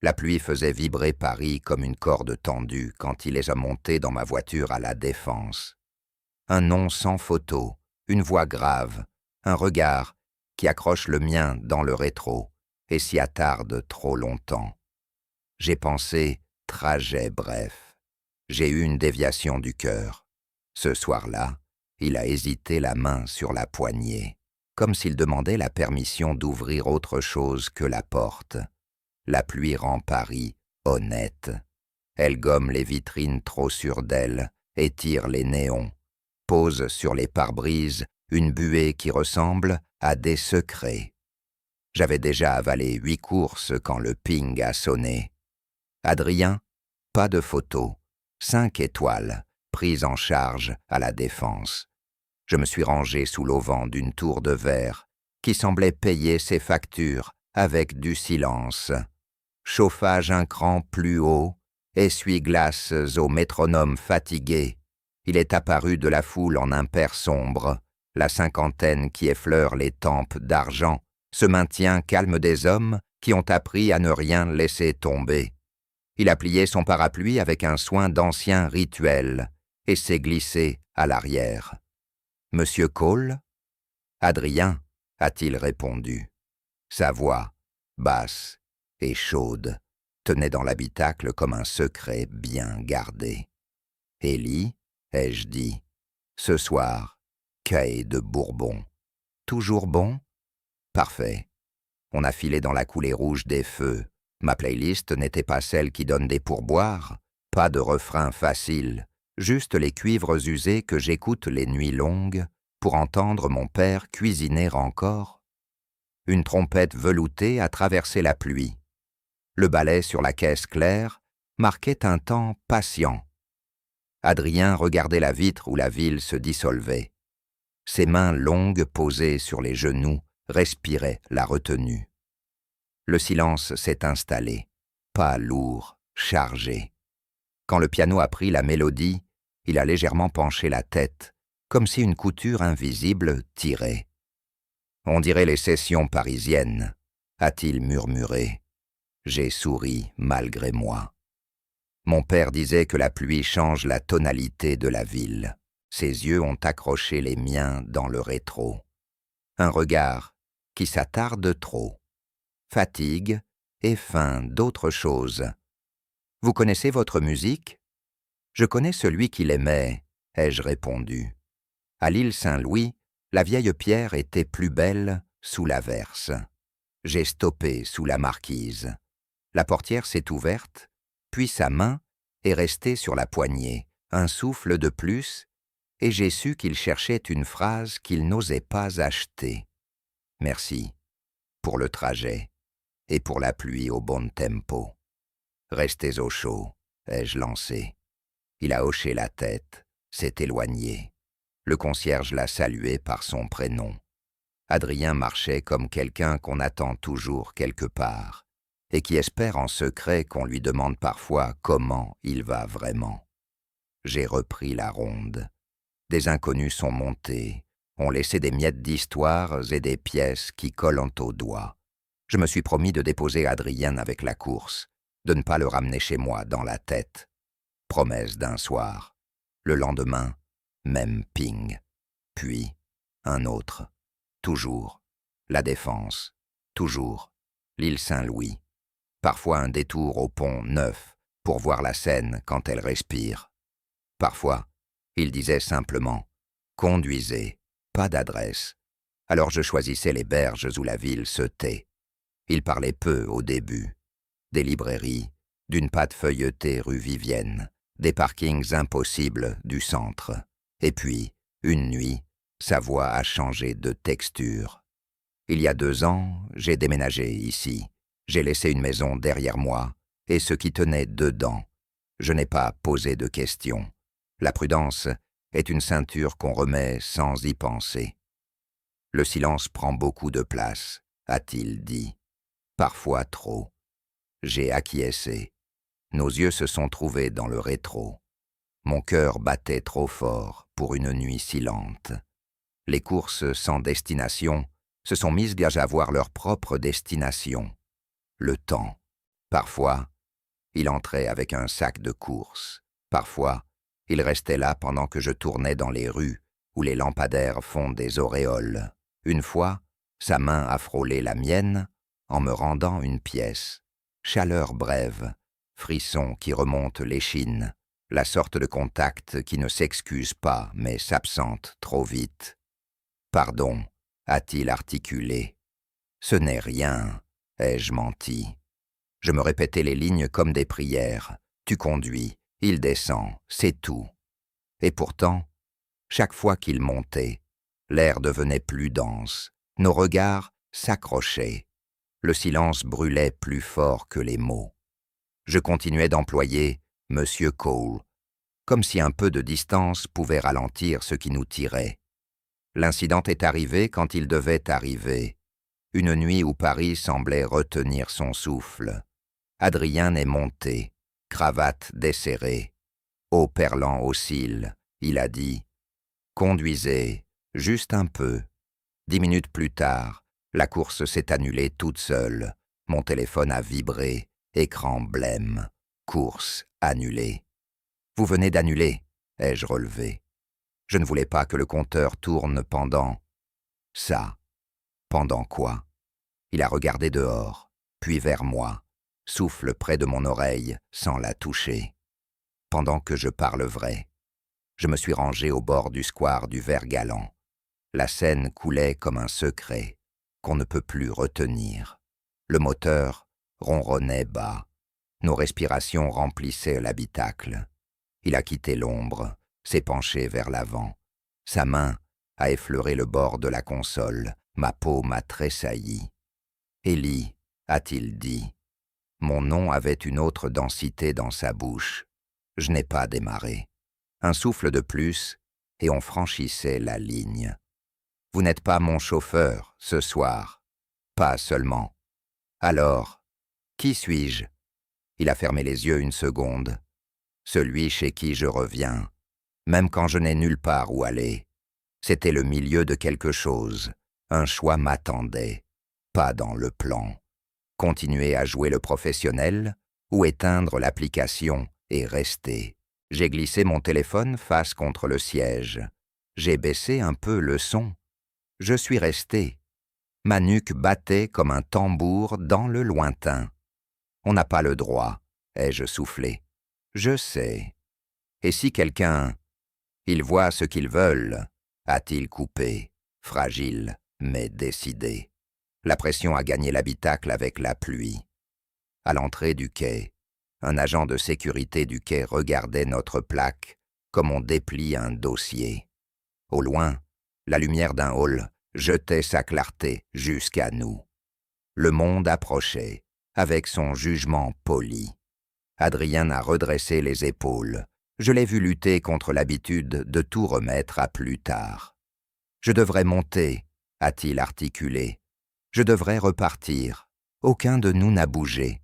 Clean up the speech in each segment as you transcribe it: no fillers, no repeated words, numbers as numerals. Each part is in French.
La pluie faisait vibrer Paris comme une corde tendue quand il les a montés dans ma voiture à la Défense. Un nom sans photo, une voix grave, un regard qui accroche le mien dans le rétro et s'y attarde trop longtemps. J'ai pensé trajet bref. J'ai eu une déviation du cœur. Ce soir-là, il a hésité la main sur la poignée, comme s'il demandait la permission d'ouvrir autre chose que la porte. La pluie rend Paris honnête. Elle gomme les vitrines trop sûres d'elle, étire les néons, pose sur les pare-brises une buée qui ressemble à des secrets. J'avais déjà avalé 8 courses quand le ping a sonné. Adrien, pas de photo, 5 étoiles, prises en charge à la Défense. Je me suis rangé sous l'auvent d'une tour de verre qui semblait payer ses factures avec du silence. Chauffage un cran plus haut, essuie-glaces au métronome fatigué. Il est apparu de la foule en un pair sombre, la cinquantaine qui effleure les tempes d'argent, se maintient calme des hommes qui ont appris à ne rien laisser tomber. Il a plié son parapluie avec un soin d'ancien rituel et s'est glissé à l'arrière. « Monsieur Cole ?»« Adrien » a-t-il répondu. Sa voix, basse et chaude, tenait dans l'habitacle comme un secret bien gardé. « Élie ?» ai-je dit. « Ce soir, caille de Bourbon. Toujours bon ? Parfait. » On a filé dans la coulée rouge des feux. Ma playlist n'était pas celle qui donne des pourboires, pas de refrain facile, juste les cuivres usés que j'écoute les nuits longues pour entendre mon père cuisiner encore. Une trompette veloutée a traversé la pluie. Le balai sur la caisse claire marquait un temps patient. Adrien regardait la vitre où la ville se dissolvait. Ses mains longues posées sur les genoux respiraient la retenue. Le silence s'est installé, pas lourd, chargé. Quand le piano a pris la mélodie, il a légèrement penché la tête, comme si une couture invisible tirait. « On dirait les sessions parisiennes », a-t-il murmuré. J'ai souri malgré moi. Mon père disait que la pluie change la tonalité de la ville. Ses yeux ont accroché les miens dans le rétro. Un regard qui s'attarde trop. Fatigue et faim d'autre chose. Vous connaissez votre musique ? Je connais celui qui l'aimait, ai-je répondu. À l'île Saint-Louis, la vieille pierre était plus belle sous l'averse. J'ai stoppé sous la marquise. La portière s'est ouverte, puis sa main est restée sur la poignée, un souffle de plus, et j'ai su qu'il cherchait une phrase qu'il n'osait pas acheter. Merci pour le trajet et pour la pluie au bon tempo. Restez au chaud, ai-je lancé. Il a hoché la tête, s'est éloigné. Le concierge l'a salué par son prénom. Adrien marchait comme quelqu'un qu'on attend toujours quelque part et qui espère en secret qu'on lui demande parfois comment il va vraiment. J'ai repris la ronde. Des inconnus sont montés, ont laissé des miettes d'histoires et des pièces qui collent aux doigts. Je me suis promis de déposer Adrien avec la course, de ne pas le ramener chez moi dans la tête. Promesse d'un soir. Le lendemain, même ping. Puis, un autre. Toujours. La Défense. Toujours. L'île Saint-Louis. Parfois un détour au pont Neuf pour voir la Seine quand elle respire. Parfois, il disait simplement « Conduisez, pas d'adresse ». Alors je choisissais les berges où la ville se tait. Il parlait peu au début. Des librairies, d'une pâte feuilletée rue Vivienne, des parkings impossibles du centre. Et puis, une nuit, sa voix a changé de texture. Il y a 2 ans, j'ai déménagé ici. J'ai laissé une maison derrière moi et ce qui tenait dedans. Je n'ai pas posé de questions. La prudence est une ceinture qu'on remet sans y penser. Le silence prend beaucoup de place, a-t-il dit. Parfois trop. J'ai acquiescé. Nos yeux se sont trouvés dans le rétro. Mon cœur battait trop fort pour une nuit silente. Les courses sans destination se sont mises à avoir leur propre destination. Le temps. Parfois, il entrait avec un sac de courses. Parfois, il restait là pendant que je tournais dans les rues où les lampadaires font des auréoles. Une fois, sa main a frôlé la mienne en me rendant une pièce. Chaleur brève, frisson qui remonte l'échine, la sorte de contact qui ne s'excuse pas mais s'absente trop vite. « Pardon », a-t-il articulé. « Ce n'est rien », ai-je menti. Je me répétais les lignes comme des prières. Tu conduis, il descend, c'est tout. Et pourtant, chaque fois qu'il montait, l'air devenait plus dense, nos regards s'accrochaient. Le silence brûlait plus fort que les mots. Je continuais d'employer « Monsieur Cole », comme si un peu de distance pouvait ralentir ce qui nous tirait. L'incident est arrivé quand il devait arriver, une nuit où Paris semblait retenir son souffle. Adrien est monté, cravate desserrée, eau perlant aux cils. Il a dit « Conduisez, juste un peu ». 10 minutes plus tard, la course s'est annulée toute seule. Mon téléphone a vibré, écran blême, course annulée. « Vous venez d'annuler », ai-je relevé. Je ne voulais pas que le compteur tourne pendant ça. Pendant quoi? Il a regardé dehors, puis vers moi, souffle près de mon oreille sans la toucher. Pendant que je parle vrai, je me suis rangé au bord du square du Vert-Galant. La Seine coulait comme un secret qu'on ne peut plus retenir. Le moteur ronronnait bas. Nos respirations remplissaient l'habitacle. Il a quitté l'ombre, s'est penché vers l'avant. Sa main a effleuré le bord de la console. Ma peau m'a tressailli. « Élie », a-t-il dit. Mon nom avait une autre densité dans sa bouche. Je n'ai pas démarré. Un souffle de plus, et on franchissait la ligne. « Vous n'êtes pas mon chauffeur, ce soir. » Pas seulement. « Alors, qui suis-je » Il a fermé les yeux une seconde. « Celui chez qui je reviens, même quand je n'ai nulle part où aller. » C'était le milieu de quelque chose. Un choix m'attendait, pas dans le plan. Continuer à jouer le professionnel ou éteindre l'application et rester. J'ai glissé mon téléphone face contre le siège. J'ai baissé un peu le son. Je suis resté. Ma nuque battait comme un tambour dans le lointain. On n'a pas le droit, ai-je soufflé. Je sais. Et si quelqu'un... Ils voient ce qu'ils veulent, a-t-il coupé, fragile mais décidé. La pression a gagné l'habitacle avec la pluie. À l'entrée du quai, un agent de sécurité du quai regardait notre plaque comme on déplie un dossier. Au loin, la lumière d'un hall jetait sa clarté jusqu'à nous. Le monde approchait, avec son jugement poli. Adrien a redressé les épaules. Je l'ai vu lutter contre l'habitude de tout remettre à plus tard. « Je devrais monter », a-t-il articulé. « Je devrais repartir. Aucun de nous n'a bougé. »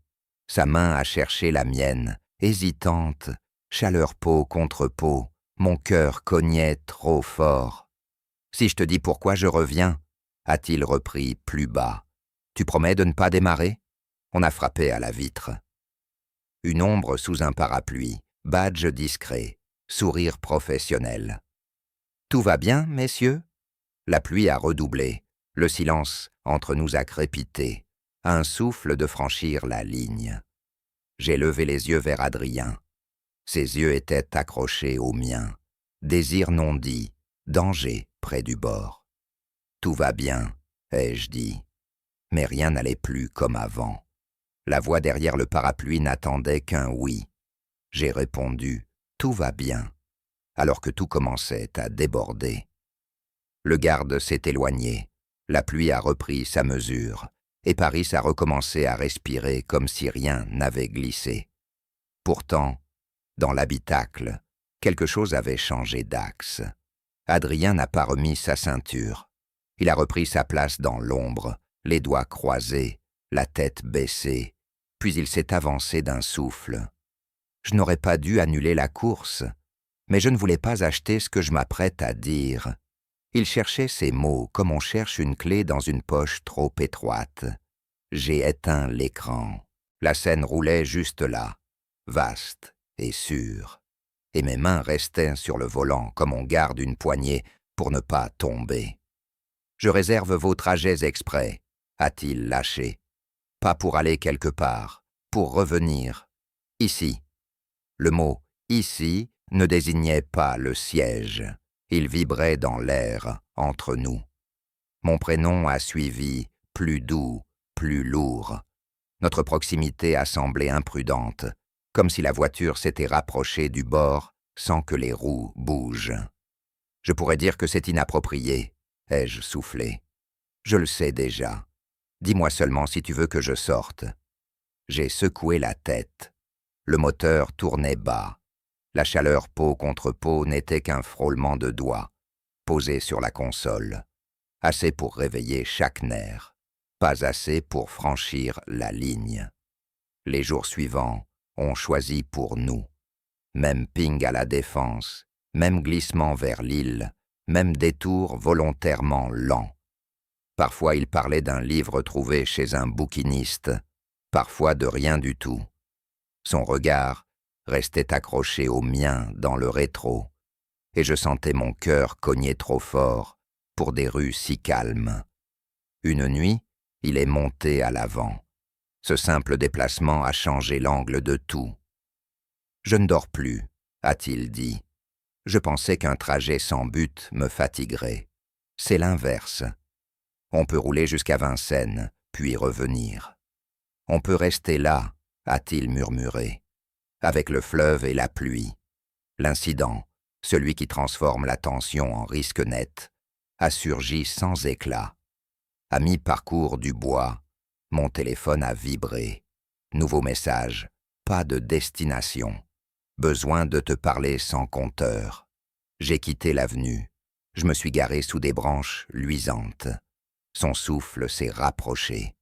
Sa main a cherché la mienne, hésitante, chaleur peau contre peau. Mon cœur cognait trop fort. « Si je te dis pourquoi je reviens », a-t-il repris plus bas. « Tu promets de ne pas démarrer ?» On a frappé à la vitre. Une ombre sous un parapluie, badge discret, sourire professionnel. « Tout va bien, messieurs ?» La pluie a redoublé, le silence entre nous a crépité, un souffle de franchir la ligne. J'ai levé les yeux vers Adrien. Ses yeux étaient accrochés aux miens. Désir non dit, danger près du bord. « Tout va bien », ai-je dit. Mais rien n'allait plus comme avant. La voix derrière le parapluie n'attendait qu'un oui. J'ai répondu « Tout va bien », alors que tout commençait à déborder. Le garde s'est éloigné, la pluie a repris sa mesure, et Paris a recommencé à respirer comme si rien n'avait glissé. Pourtant, dans l'habitacle, quelque chose avait changé d'axe. Adrien n'a pas remis sa ceinture. Il a repris sa place dans l'ombre, les doigts croisés, la tête baissée, puis il s'est avancé d'un souffle. Je n'aurais pas dû annuler la course, mais je ne voulais pas acheter ce que je m'apprête à dire. Il cherchait ces mots comme on cherche une clé dans une poche trop étroite. J'ai éteint l'écran. La Seine roulait juste là, vaste et sûre, et mes mains restaient sur le volant comme on garde une poignée pour ne pas tomber. « Je réserve vos trajets exprès », a-t-il lâché. « Pas pour aller quelque part, pour revenir. Ici. » Le mot « ici » ne désignait pas le siège. Il vibrait dans l'air, entre nous. Mon prénom a suivi, plus doux, plus lourd. Notre proximité a semblé imprudente, comme si la voiture s'était rapprochée du bord sans que les roues bougent. « Je pourrais dire que c'est inapproprié », ai-je soufflé. « Je le sais déjà. Dis-moi seulement si tu veux que je sorte. » J'ai secoué la tête. Le moteur tournait bas. La chaleur peau contre peau n'était qu'un frôlement de doigts, posé sur la console. Assez pour réveiller chaque nerf, pas assez pour franchir la ligne. Les jours suivants, on choisit pour nous. Même ping à la Défense, même glissement vers l'île, même détour volontairement lent. Parfois il parlait d'un livre trouvé chez un bouquiniste, parfois de rien du tout. Son regard restait accroché au mien dans le rétro, et je sentais mon cœur cogner trop fort pour des rues si calmes. Une nuit, il est monté à l'avant. Ce simple déplacement a changé l'angle de tout. « Je ne dors plus », a-t-il dit. Je pensais qu'un trajet sans but me fatiguerait. C'est l'inverse. On peut rouler jusqu'à Vincennes, puis revenir. On peut rester là, a-t-il murmuré, avec le fleuve et la pluie. L'incident, celui qui transforme la tension en risque net, a surgi sans éclat. À mi-parcours du bois, mon téléphone a vibré. Nouveau message, pas de destination. Besoin de te parler sans compteur. J'ai quitté l'avenue. Je me suis garé sous des branches luisantes. Son souffle s'est rapproché.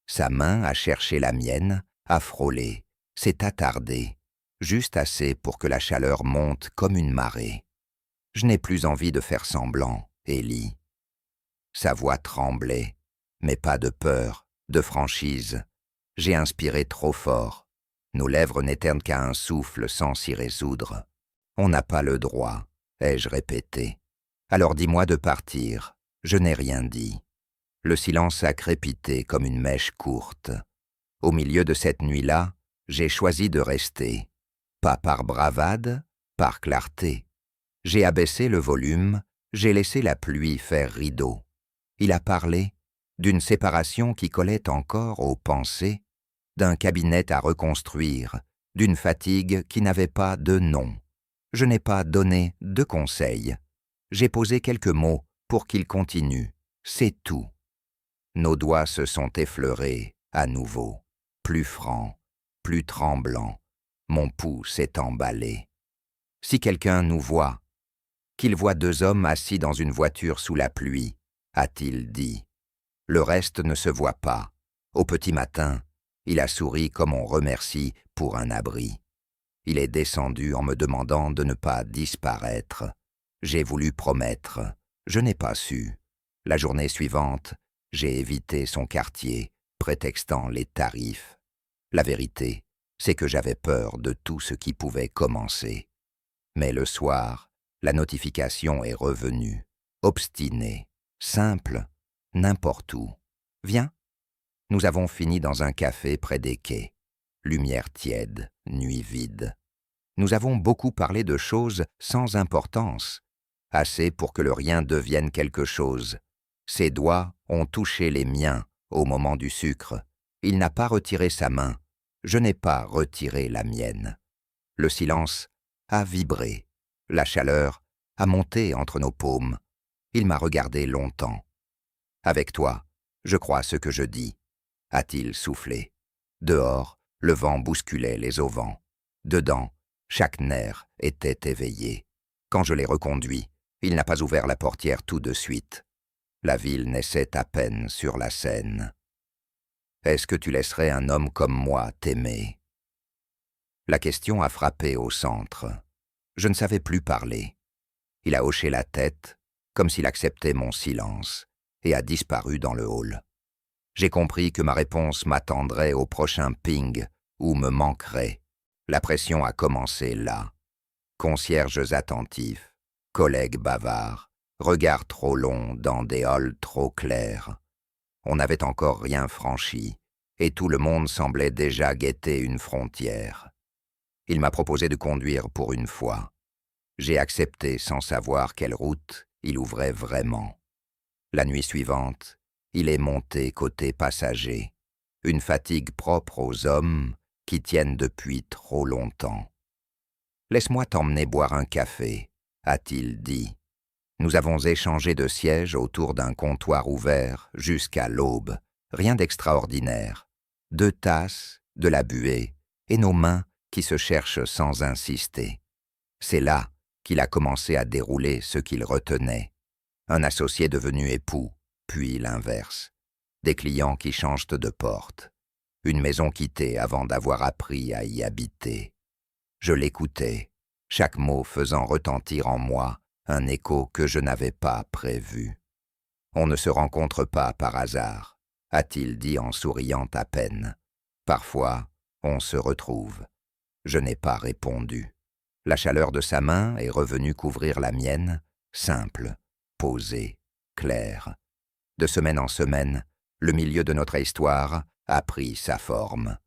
Sa main a cherché la mienne, a frôlé, s'est attardée, juste assez pour que la chaleur monte comme une marée. Je n'ai plus envie de faire semblant, Ellie. Sa voix tremblait, mais pas de peur, de franchise. J'ai inspiré trop fort. Nos lèvres n'éternent qu'à un souffle sans s'y résoudre. On n'a pas le droit, ai-je répété. Alors dis-moi de partir. Je n'ai rien dit. Le silence a crépité comme une mèche courte. Au milieu de cette nuit-là, j'ai choisi de rester. Pas par bravade, par clarté. J'ai abaissé le volume, j'ai laissé la pluie faire rideau. Il a parlé d'une séparation qui collait encore aux pensées, d'un cabinet à reconstruire, d'une fatigue qui n'avait pas de nom. Je n'ai pas donné de conseils. J'ai posé quelques mots pour qu'il continue. C'est tout. Nos doigts se sont effleurés à nouveau, plus francs, plus tremblants. Mon pouls s'est emballé. Si quelqu'un nous voit, qu'il voit deux hommes assis dans une voiture sous la pluie, a-t-il dit. Le reste ne se voit pas. Au petit matin, il a souri comme on remercie pour un abri. Il est descendu en me demandant de ne pas disparaître. J'ai voulu promettre. Je n'ai pas su. La journée suivante, j'ai évité son quartier, prétextant les tarifs. La vérité, c'est que j'avais peur de tout ce qui pouvait commencer. Mais le soir, la notification est revenue, obstinée, simple, n'importe où. Viens. Nous avons fini dans un café près des quais. Lumière tiède, nuit vide. Nous avons beaucoup parlé de choses sans importance, assez pour que le rien devienne quelque chose. Ses doigts ont touché les miens au moment du sucre. Il n'a pas retiré sa main. Je n'ai pas retiré la mienne. Le silence a vibré. La chaleur a monté entre nos paumes. Il m'a regardé longtemps. Avec toi, je crois ce que je dis, a-t-il soufflé. Dehors, le vent bousculait les auvents. Dedans, chaque nerf était éveillé. Quand je l'ai reconduit, il n'a pas ouvert la portière tout de suite. La ville naissait à peine sur la Seine. Est-ce que tu laisserais un homme comme moi t'aimer? La question a frappé au centre. Je ne savais plus parler. Il a hoché la tête, comme s'il acceptait mon silence, et a disparu dans le hall. J'ai compris que ma réponse m'attendrait au prochain ping ou me manquerait. La pression a commencé là. Concierges attentifs, collègues bavards, regards trop longs dans des halls trop clairs. On n'avait encore rien franchi, et tout le monde semblait déjà guetter une frontière. Il m'a proposé de conduire pour une fois. J'ai accepté sans savoir quelle route il ouvrait vraiment. La nuit suivante, il est monté côté passager, une fatigue propre aux hommes qui tiennent depuis trop longtemps. « Laisse-moi t'emmener boire un café », a-t-il dit. Nous avons échangé de sièges autour d'un comptoir ouvert jusqu'à l'aube, rien d'extraordinaire. 2 tasses, de la buée, et nos mains qui se cherchent sans insister. C'est là qu'il a commencé à dérouler ce qu'il retenait. Un associé devenu époux, puis l'inverse. Des clients qui changent de porte. Une maison quittée avant d'avoir appris à y habiter. Je l'écoutais, chaque mot faisant retentir en moi un écho que je n'avais pas prévu. « On ne se rencontre pas par hasard », a-t-il dit en souriant à peine. « Parfois, on se retrouve. » Je n'ai pas répondu. La chaleur de sa main est revenue couvrir la mienne, simple, posée, claire. De semaine en semaine, le milieu de notre histoire a pris sa forme.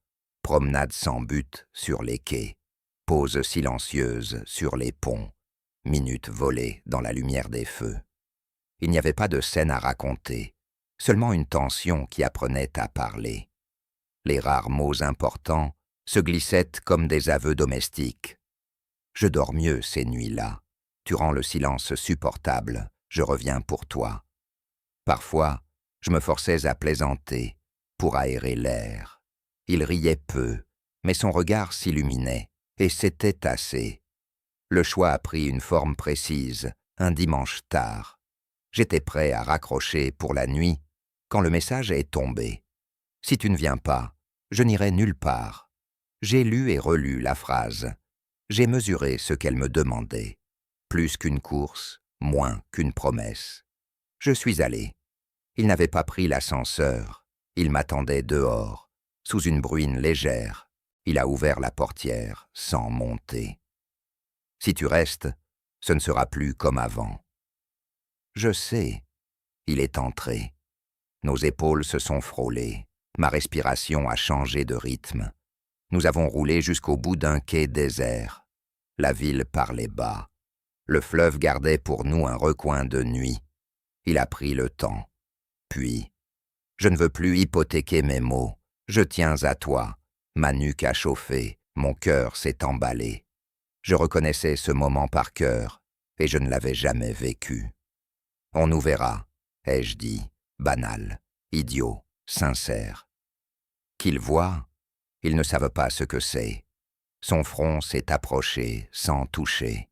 Promenade sans but sur les quais, pause silencieuse sur les ponts, minutes volées dans la lumière des feux. Il n'y avait pas de scène à raconter, seulement une tension qui apprenait à parler. Les rares mots importants se glissaient comme des aveux domestiques. Je dors mieux ces nuits-là. Tu rends le silence supportable. Je reviens pour toi. Parfois, je me forçais à plaisanter pour aérer l'air. Il riait peu, mais son regard s'illuminait, et c'était assez. Le choix a pris une forme précise, un dimanche tard. J'étais prêt à raccrocher pour la nuit quand le message est tombé. « Si tu ne viens pas, je n'irai nulle part. » J'ai lu et relu la phrase. J'ai mesuré ce qu'elle me demandait. Plus qu'une course, moins qu'une promesse. Je suis allé. Il n'avait pas pris l'ascenseur. Il m'attendait dehors, sous une bruine légère. Il a ouvert la portière sans monter. « Si tu restes, ce ne sera plus comme avant. » Je sais. Il est entré. Nos épaules se sont frôlées. Ma respiration a changé de rythme. Nous avons roulé jusqu'au bout d'un quai désert. La ville parlait bas. Le fleuve gardait pour nous un recoin de nuit. Il a pris le temps. Puis, je ne veux plus hypothéquer mes mots. Je tiens à toi. Ma nuque a chauffé, mon cœur s'est emballé. Je reconnaissais ce moment par cœur, et je ne l'avais jamais vécu. On nous verra, ai-je dit, banal, idiot, sincère. Qu'ils voient, ils ne savent pas ce que c'est. Son front s'est approché sans toucher.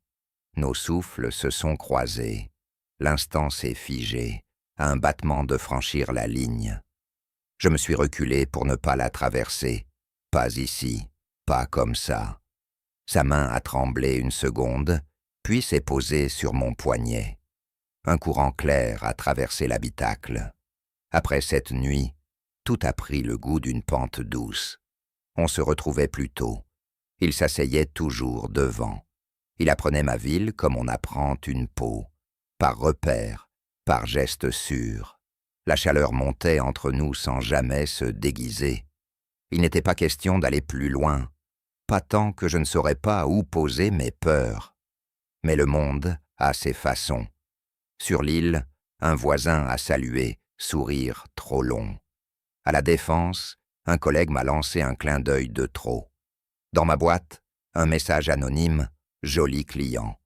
Nos souffles se sont croisés. L'instant s'est figé, à un battement de franchir la ligne. Je me suis reculé pour ne pas la traverser. Pas ici, pas comme ça. Sa main a tremblé une seconde, puis s'est posée sur mon poignet. Un courant clair a traversé l'habitacle. Après cette nuit, tout a pris le goût d'une pente douce. On se retrouvait plus tôt. Il s'asseyait toujours devant. Il apprenait ma ville comme on apprend une peau, par repère, par geste sûr. La chaleur montait entre nous sans jamais se déguiser. Il n'était pas question d'aller plus loin, pas tant que je ne saurais pas où poser mes peurs. Mais le monde a ses façons. Sur l'île, un voisin a salué, sourire trop long. À la Défense, un collègue m'a lancé un clin d'œil de trop. Dans ma boîte, un message anonyme, joli client.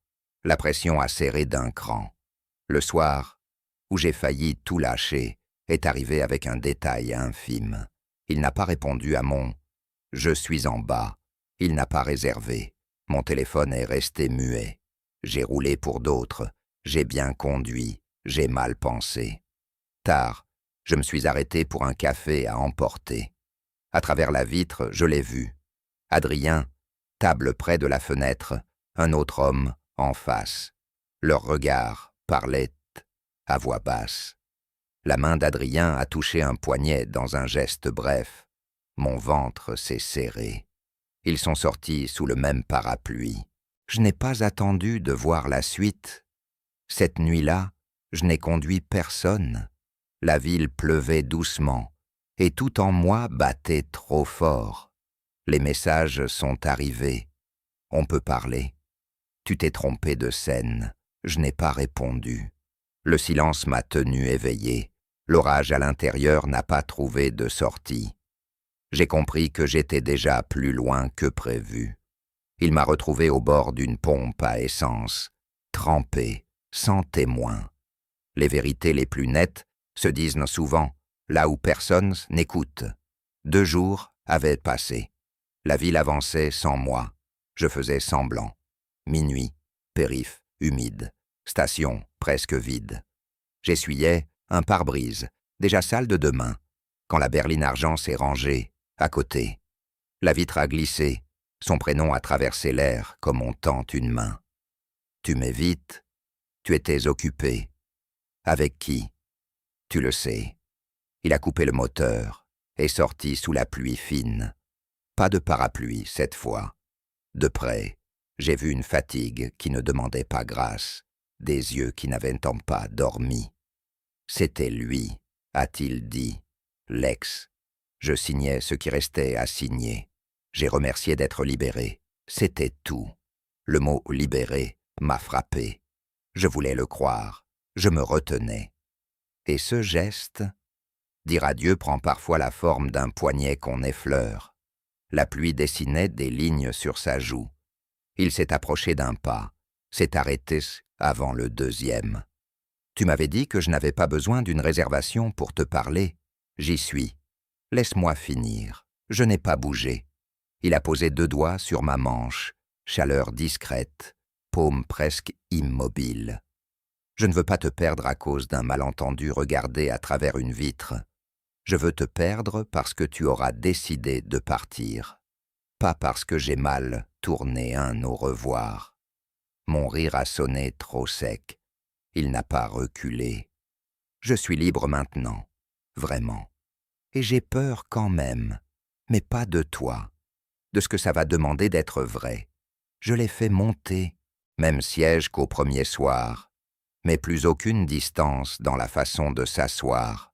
La pression a serré d'un cran. Le soir, où j'ai failli tout lâcher, est arrivé avec un détail infime. Il n'a pas répondu à mon « je suis en bas ». Il n'a pas réservé. Mon téléphone est resté muet. J'ai roulé pour d'autres. J'ai bien conduit. J'ai mal pensé. Tard, je me suis arrêté pour un café à emporter. À travers la vitre, je l'ai vu. Adrien, table près de la fenêtre, un autre homme en face. Leurs regards parlaient à voix basse. La main d'Adrien a touché un poignet dans un geste bref. Mon ventre s'est serré. Ils sont sortis sous le même parapluie. Je n'ai pas attendu de voir la suite. Cette nuit-là, je n'ai conduit personne. La ville pleuvait doucement, et tout en moi battait trop fort. Les messages sont arrivés. On peut parler. Tu t'es trompé de scène. Je n'ai pas répondu. Le silence m'a tenu éveillé. L'orage à l'intérieur n'a pas trouvé de sortie. J'ai compris que j'étais déjà plus loin que prévu. Il m'a retrouvé au bord d'une pompe à essence, trempé, sans témoin. Les vérités les plus nettes se disent souvent là où personne n'écoute. 2 jours avaient passé. La ville avançait sans moi. Je faisais semblant. Minuit, périph', humide, station presque vide. J'essuyais un pare-brise, déjà sale de 2 mains, quand la berline argent s'est rangée, à côté. La vitre a glissé, son prénom a traversé l'air comme on tente une main. Tu m'évites, tu étais occupé. Avec qui? Tu le sais. Il a coupé le moteur, est sorti sous la pluie fine. Pas de parapluie cette fois. De près, j'ai vu une fatigue qui ne demandait pas grâce, des yeux qui n'avaient pas dormi. C'était lui, a-t-il dit, l'ex. Je signais ce qui restait à signer. J'ai remercié d'être libéré. C'était tout. Le mot « libéré » m'a frappé. Je voulais le croire. Je me retenais. Et ce geste, dire adieu prend parfois la forme d'un poignet qu'on effleure. La pluie dessinait des lignes sur sa joue. Il s'est approché d'un pas, s'est arrêté avant le 2e. Tu m'avais dit que je n'avais pas besoin d'une réservation pour te parler. J'y suis. Laisse-moi finir. Je n'ai pas bougé. Il a posé 2 doigts sur ma manche, chaleur discrète, paume presque immobile. Je ne veux pas te perdre à cause d'un malentendu regardé à travers une vitre. Je veux te perdre parce que tu auras décidé de partir. Pas parce que j'ai mal tourné un au revoir. Mon rire a sonné trop sec. Il n'a pas reculé. Je suis libre maintenant, vraiment. Et j'ai peur quand même, mais pas de toi, de ce que ça va demander d'être vrai. Je l'ai fait monter, même siège qu'au premier soir, mais plus aucune distance dans la façon de s'asseoir.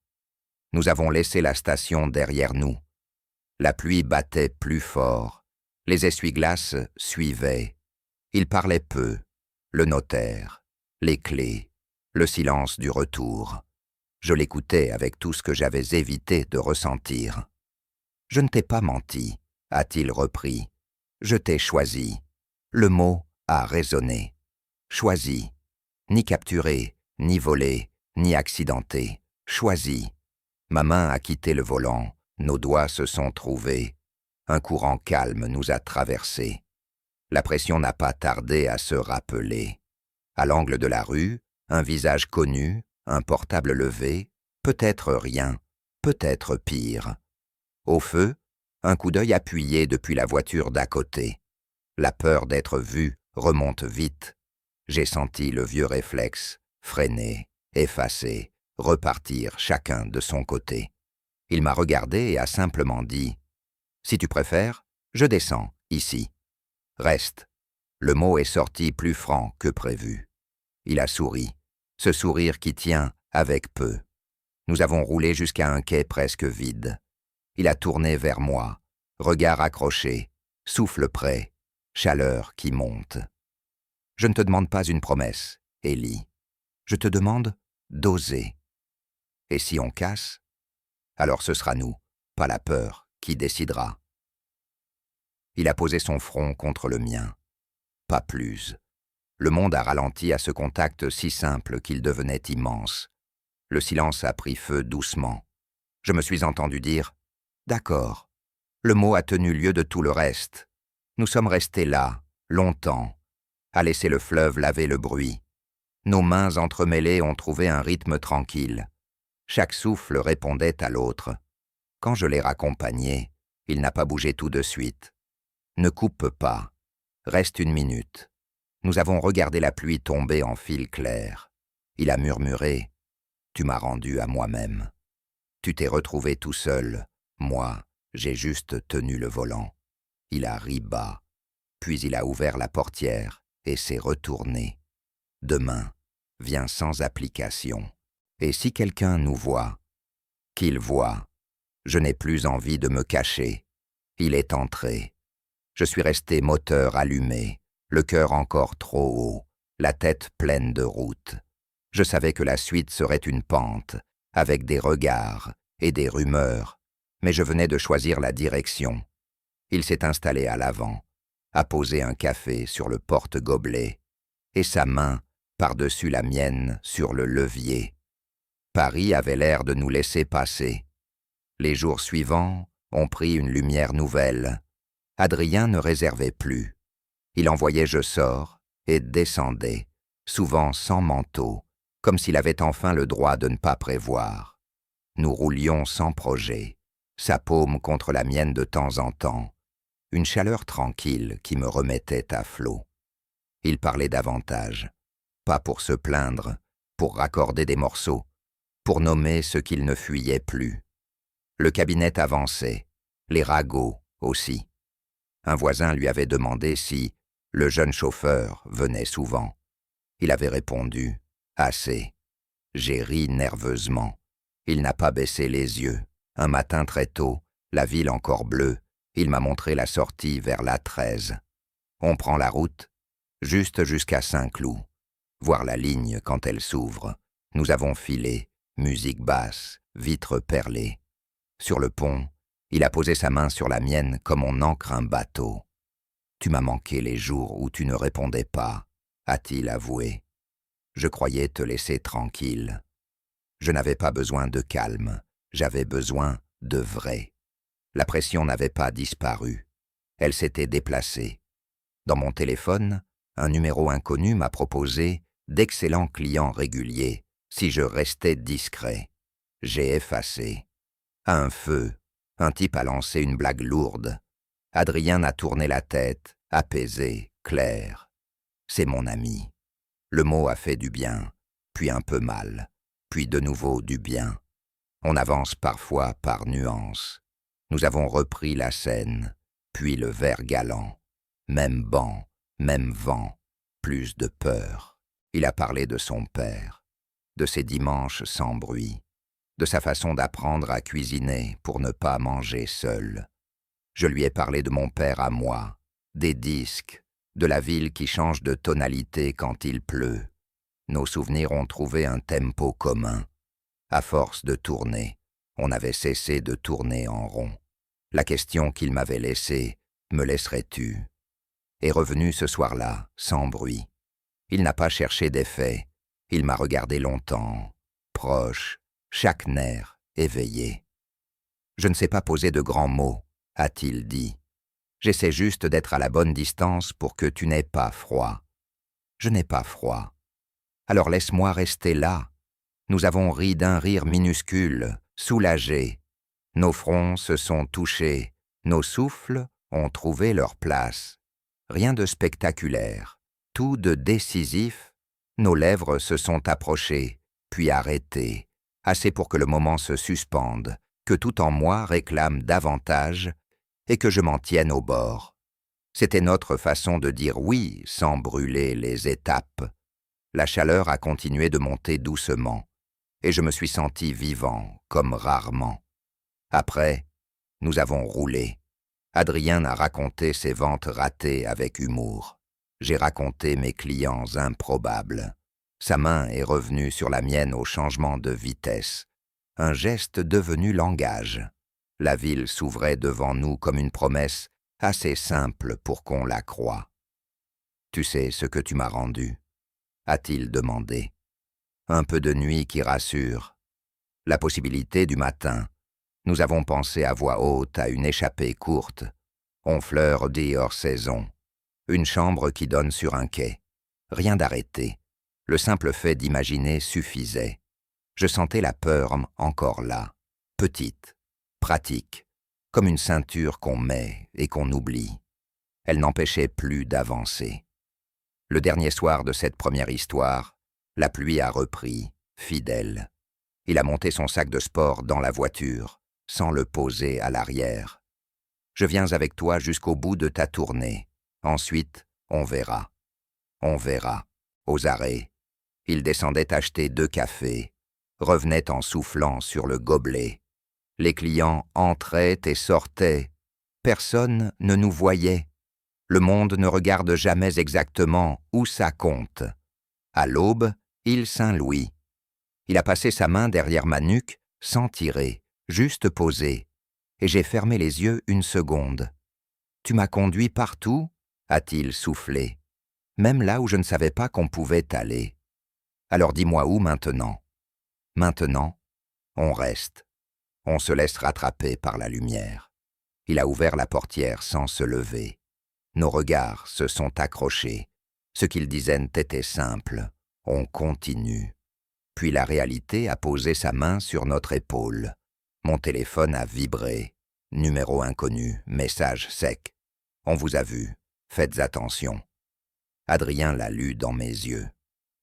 Nous avons laissé la station derrière nous. La pluie battait plus fort, les essuie-glaces suivaient. Il parlait peu, le notaire, les clés, le silence du retour. Je l'écoutais avec tout ce que j'avais évité de ressentir. « Je ne t'ai pas menti », a-t-il repris. « Je t'ai choisi. » Le mot a résonné. Choisi. Ni capturé, ni volé, ni accidenté. Choisi. Ma main a quitté le volant, nos doigts se sont trouvés. Un courant calme nous a traversés. La pression n'a pas tardé à se rappeler. À l'angle de la rue, un visage connu, un portable levé, peut-être rien, peut-être pire. Au feu, un coup d'œil appuyé depuis la voiture d'à côté. La peur d'être vu remonte vite. J'ai senti le vieux réflexe, freiner, effacer, repartir chacun de son côté. Il m'a regardé et a simplement dit « Si tu préfères, je descends, ici. Reste. » Le mot est sorti plus franc que prévu. Il a souri, ce sourire qui tient avec peu. Nous avons roulé jusqu'à un quai presque vide. Il a tourné vers moi, regard accroché, souffle prêt, chaleur qui monte. Je ne te demande pas une promesse, Élie. Je te demande d'oser. Et si on casse, alors ce sera nous, pas la peur, qui décidera. Il a posé son front contre le mien. Pas plus. Le monde a ralenti à ce contact si simple qu'il devenait immense. Le silence a pris feu doucement. Je me suis entendu dire « D'accord ». Le mot a tenu lieu de tout le reste. Nous sommes restés là, longtemps, à laisser le fleuve laver le bruit. Nos mains entremêlées ont trouvé un rythme tranquille. Chaque souffle répondait à l'autre. Quand je l'ai raccompagné, il n'a pas bougé tout de suite. Ne coupe pas. Reste 1 minute. Nous avons regardé la pluie tomber en fil clair. Il a murmuré tu m'as rendu à moi-même. Tu t'es retrouvé tout seul, moi, j'ai juste tenu le volant. Il a ri bas, puis il a ouvert la portière et s'est retourné. Demain vient sans application. Et si quelqu'un nous voit, qu'il voit, je n'ai plus envie de me cacher. Il est entré. Je suis resté moteur allumé, le cœur encore trop haut, la tête pleine de route. Je savais que la suite serait une pente, avec des regards et des rumeurs, mais je venais de choisir la direction. Il s'est installé à l'avant, a posé un café sur le porte-gobelet, et sa main, par-dessus la mienne, sur le levier. Paris avait l'air de nous laisser passer. Les jours suivants ont pris une lumière nouvelle. Adrien ne réservait plus. Il envoyait je sors et descendait, souvent sans manteau, comme s'il avait enfin le droit de ne pas prévoir. Nous roulions sans projet, sa paume contre la mienne de temps en temps, une chaleur tranquille qui me remettait à flot. Il parlait davantage, pas pour se plaindre, pour raccorder des morceaux, pour nommer ce qu'il ne fuyait plus. Le cabinet avançait, les ragots aussi. Un voisin lui avait demandé si le jeune chauffeur venait souvent. Il avait répondu « Assez ». J'ai ri nerveusement. Il n'a pas baissé les yeux. Un matin très tôt, la ville encore bleue, il m'a montré la sortie vers l'A13. On prend la route, juste jusqu'à Saint-Cloud. Voir la ligne quand elle s'ouvre. Nous avons filé, musique basse, vitres perlées. Sur le pont, il a posé sa main sur la mienne comme on ancre un bateau. « Tu m'as manqué les jours où tu ne répondais pas », a-t-il avoué. Je croyais te laisser tranquille. Je n'avais pas besoin de calme, j'avais besoin de vrai. La pression n'avait pas disparu. Elle s'était déplacée. Dans mon téléphone, un numéro inconnu m'a proposé d'excellents clients réguliers si je restais discret. J'ai effacé. À un feu, un type a lancé une blague lourde. Adrien a tourné la tête, apaisé, clair. C'est mon ami. Le mot a fait du bien, puis un peu mal, puis de nouveau du bien. On avance parfois par nuances. Nous avons repris la scène, puis le vers galant. Même banc, même vent, plus de peur. Il a parlé de son père, de ses dimanches sans bruit, de sa façon d'apprendre à cuisiner pour ne pas manger seul. Je lui ai parlé de mon père à moi, des disques, de la ville qui change de tonalité quand il pleut. Nos souvenirs ont trouvé un tempo commun. À force de tourner, on avait cessé de tourner en rond. La question qu'il m'avait laissée, « Me laisserais-tu » est revenue ce soir-là, sans bruit. Il n'a pas cherché d'effet. Il m'a regardé longtemps, proche, chaque nerf éveillé. « Je ne sais pas poser de grands mots », a-t-il dit. « J'essaie juste d'être à la bonne distance pour que tu n'aies pas froid. » Je n'ai pas froid. Alors laisse-moi rester là. Nous avons ri d'un rire minuscule, soulagé. Nos fronts se sont touchés, nos souffles ont trouvé leur place. Rien de spectaculaire, tout de décisif. Nos lèvres se sont approchées, puis arrêtées, assez pour que le moment se suspende, que tout en moi réclame davantage et que je m'en tienne au bord. C'était notre façon de dire oui sans brûler les étapes. La chaleur a continué de monter doucement, et je me suis senti vivant, comme rarement. Après, nous avons roulé. Adrien a raconté ses ventes ratées avec humour. J'ai raconté mes clients improbables. Sa main est revenue sur la mienne au changement de vitesse. Un geste devenu langage. La ville s'ouvrait devant nous comme une promesse assez simple pour qu'on la croie. « Tu sais ce que tu m'as rendu ?» a-t-il demandé. Un peu de nuit qui rassure. La possibilité du matin. Nous avons pensé à voix haute à une échappée courte. On fleur dit hors saison. Une chambre qui donne sur un quai. Rien d'arrêté. Le simple fait d'imaginer suffisait. Je sentais la peur encore là. Petite, pratique, comme une ceinture qu'on met et qu'on oublie. Elle n'empêchait plus d'avancer. Le dernier soir de cette première histoire, la pluie a repris, fidèle. Il a monté son sac de sport dans la voiture, sans le poser à l'arrière. Je viens avec toi jusqu'au bout de ta tournée. Ensuite, on verra. On verra. Aux arrêts. Il descendait acheter 2 cafés, revenait en soufflant sur le gobelet. Les clients entraient et sortaient. Personne ne nous voyait. Le monde ne regarde jamais exactement où ça compte. À l'aube, il Saint-Louis. Il a passé sa main derrière ma nuque, sans tirer, juste posée, et j'ai fermé les yeux 1 seconde. « Tu m'as conduit partout ?» a-t-il soufflé, même là où je ne savais pas qu'on pouvait aller. Alors dis-moi où maintenant? Maintenant, on reste. On se laisse rattraper par la lumière. Il a ouvert la portière sans se lever. Nos regards se sont accrochés. Ce qu'il disait était simple. On continue. Puis la réalité a posé sa main sur notre épaule. Mon téléphone a vibré. Numéro inconnu, message sec. On vous a vu. Faites attention. Adrien l'a lu dans mes yeux.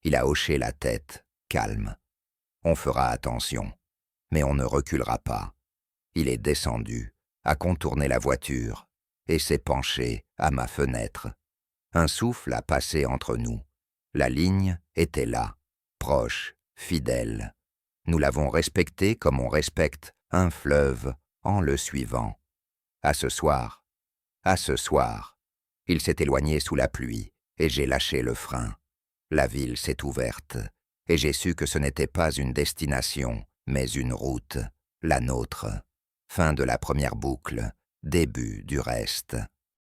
Il a hoché la tête, calme. On fera attention, mais on ne reculera pas. Il est descendu, a contourné la voiture et s'est penché à ma fenêtre. Un souffle a passé entre nous. La ligne était là, proche, fidèle. Nous l'avons respecté comme on respecte un fleuve en le suivant. À ce soir, à ce soir. Il s'est éloigné sous la pluie et j'ai lâché le frein. La ville s'est ouverte et j'ai su que ce n'était pas une destination, mais une route, la nôtre. Fin de la première boucle, début du reste.